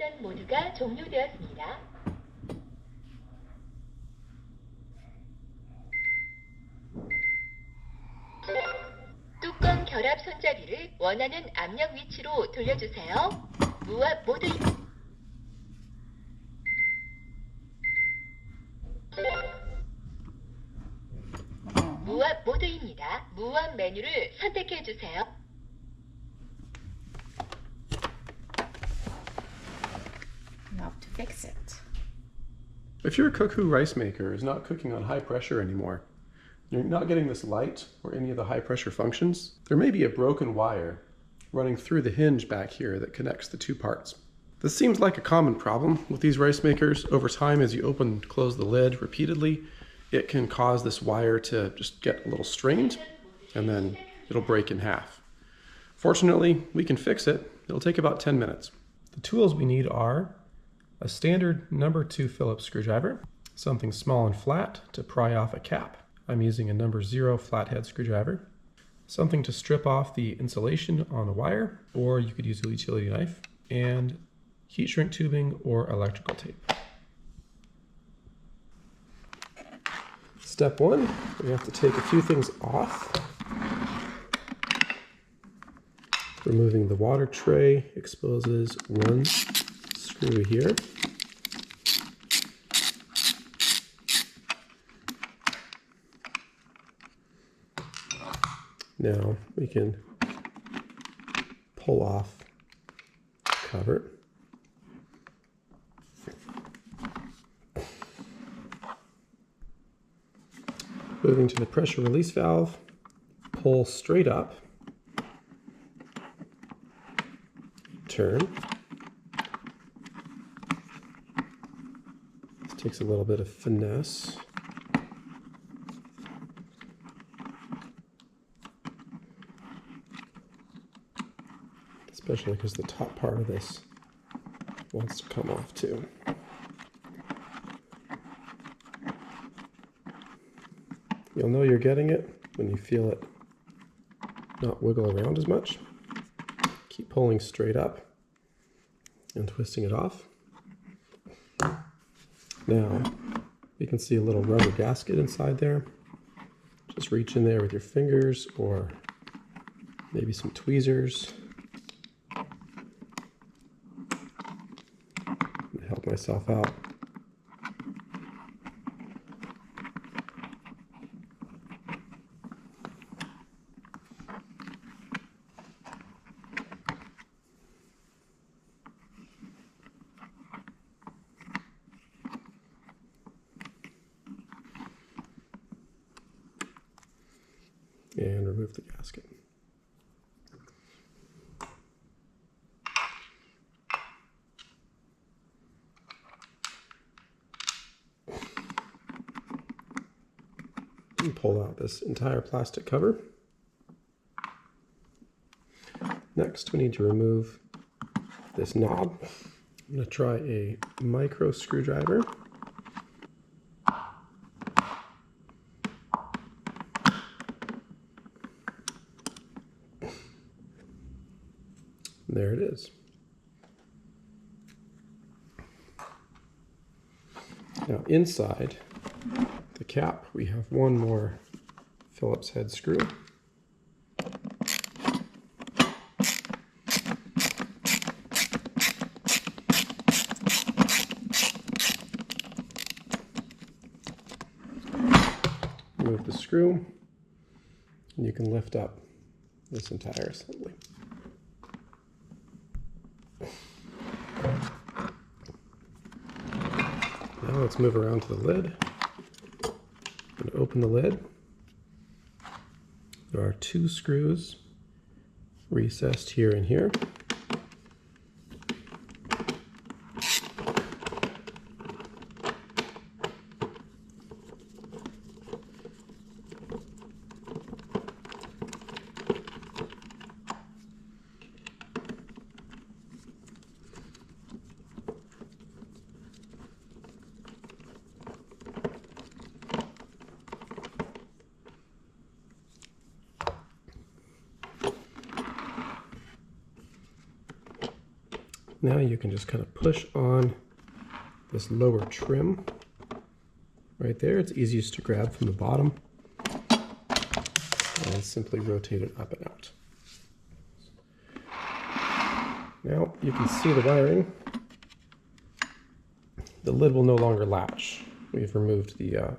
생선 모두가 종료되었습니다. 뚜껑 결합 손잡이를 원하는 압력 위치로 돌려주세요. 무압 모드입니다. 무압 메뉴를 선택해주세요. Now to fix it. If your Cuckoo rice maker is not cooking on high pressure anymore, you're not getting this light or any of the high pressure functions, there may be a broken wire running through the hinge back here that connects the two parts. This seems like a common problem with these rice makers. Over time, as you open and close the lid repeatedly, it can cause this wire to just get a little strained and then it'll break in half. Fortunately, we can fix it. It'll take about 10 minutes. The tools we need are a standard number 2 Phillips screwdriver, something small and flat to pry off a cap. I'm using a number 0 flathead screwdriver, something to strip off the insulation on the wire, or you could use a utility knife, and heat shrink tubing or electrical tape. Step 1, we have to take a few things off. Removing the water tray exposes one screw here. Now we can pull off the cover. Moving to the pressure release valve, pull straight up, turn. This takes a little bit of finesse. Especially because the top part of this wants to come off too. You'll know you're getting it when you feel it not wiggle around as much. Keep pulling straight up and twisting it off. Now, you can see a little rubber gasket inside there. Just reach in there with your fingers or maybe some tweezers. Help myself out. And remove the gasket. And pull out this entire plastic cover. Next, we need to remove this knob. I'm going to try a micro screwdriver. There it is. Now inside the cap, we have one more Phillips head screw. Remove the screw, and you can lift up this entire assembly. Now let's move around to the lid and open the lid. There are two screws recessed here and here. Now you can just kind of push on this lower trim right there. It's easiest to grab from the bottom and simply rotate it up and out. Now you can see the wiring. The lid will no longer latch. We've removed the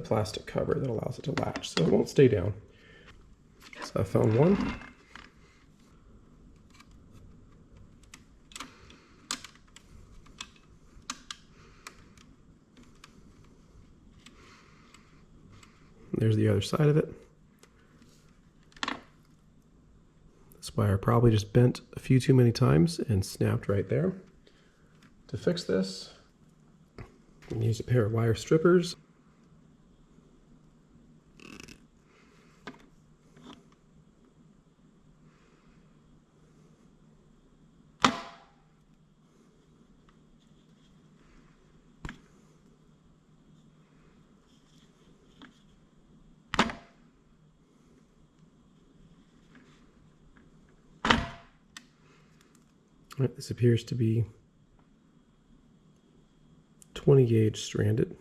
plastic cover that allows it to latch, so it won't stay down. So I found one. There's the other side of it. This wire probably just bent a few too many times and snapped right there. To fix this, I'm going to use a pair of wire strippers. Right, this appears to be 20 gauge stranded.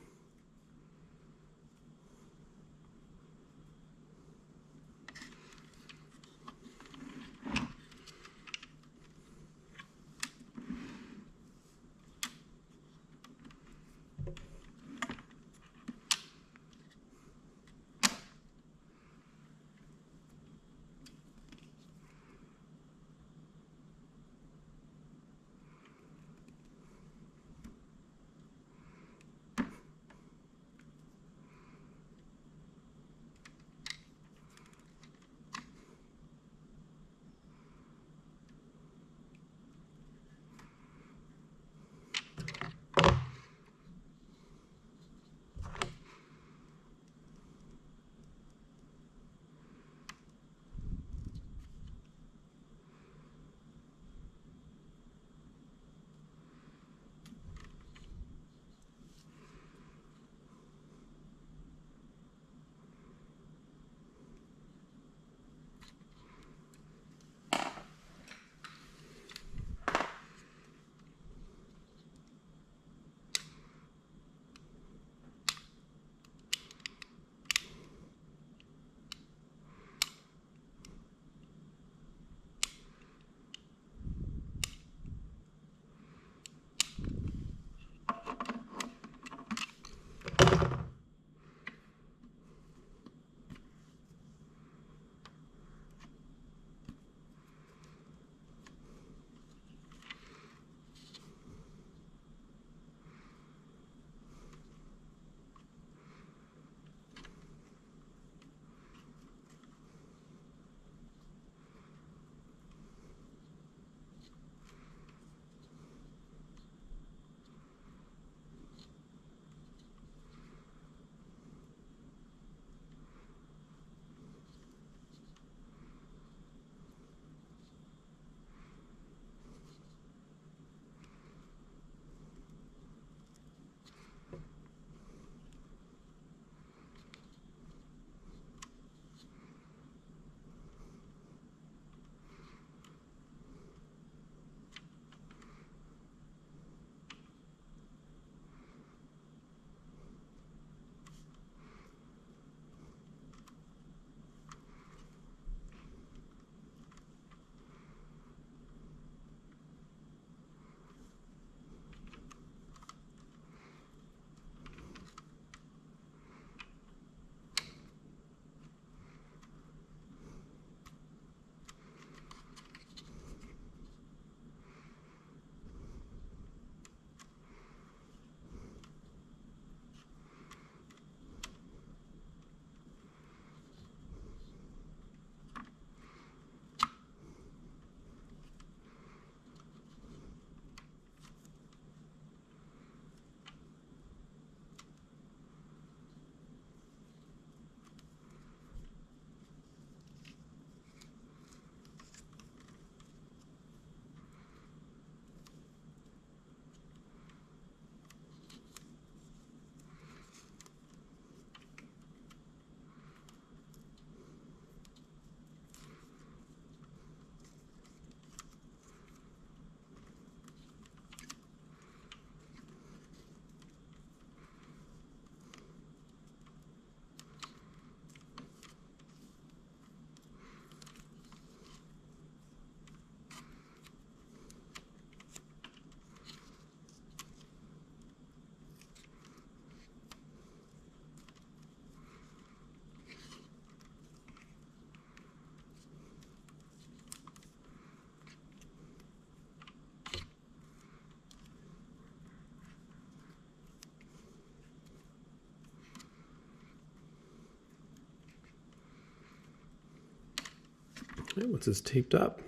Okay, once it's taped up,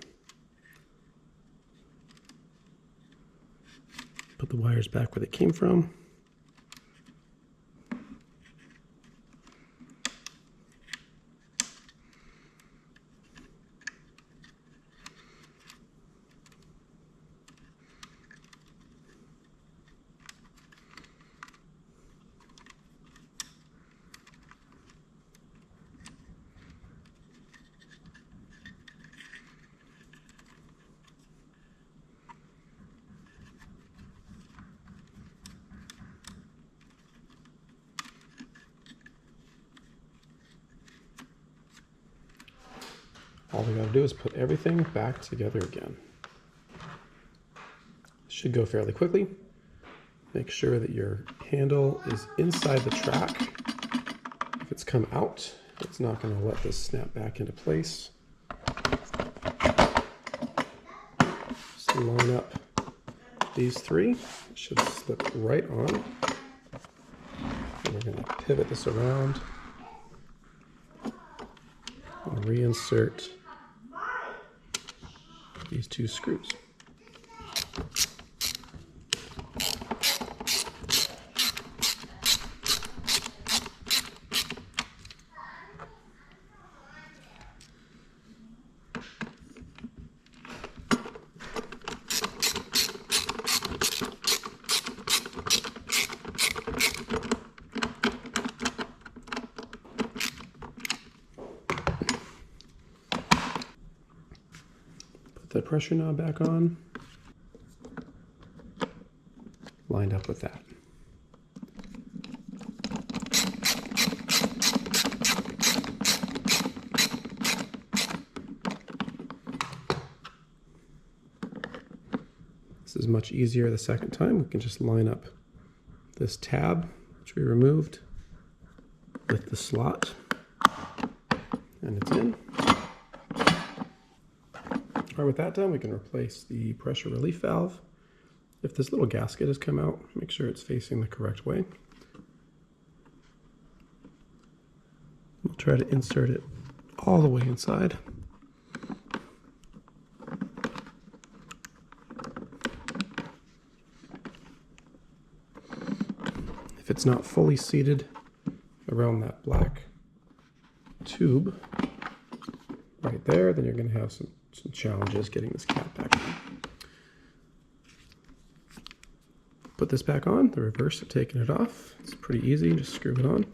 put the wires back where they came from. All we gotta do is put everything back together again. Should go fairly quickly. Make sure that your handle is inside the track. If it's come out, it's not gonna let this snap back into place. Just line up these three. It should slip right on. And we're gonna pivot this around and reinsert these two screws. The pressure knob back on, lined up with that. This is much easier the second time. We can just line up this tab, which we removed, with the slot, and it's in. All right, with that done, we can replace the pressure relief valve. If this little gasket has come out, make sure it's facing the correct way. We'll try to insert it all the way inside. If it's not fully seated around that black tube right there, then you're going to have some challenges getting this cap back on. Put this back on, the reverse of taking it off. It's pretty easy, just screw it on.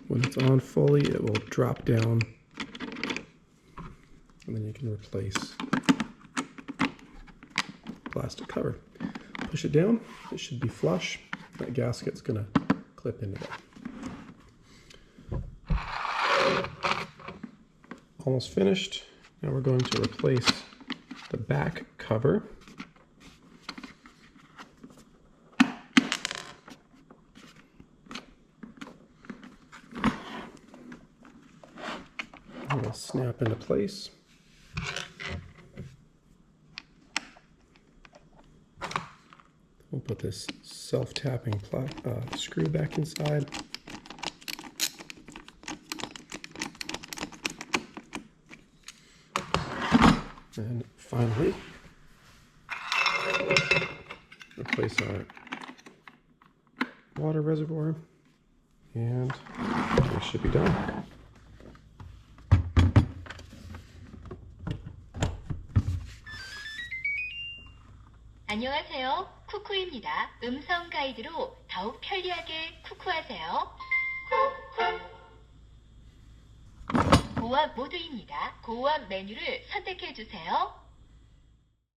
When it's on fully, it will drop down, and then you can replace the plastic cover. Push it down, it should be flush. That gasket's gonna clip into there. Almost finished. Now we're going to replace the back cover. It'll snap into place. We'll put this self-tapping screw back inside. And finally, replace our water reservoir, and we should be done. 안녕하세요. 쿠쿠입니다. 음성 가이드로 더욱 편리하게 쿠쿠하세요. 고압 모드입니다. 고압 메뉴를 선택해 주세요.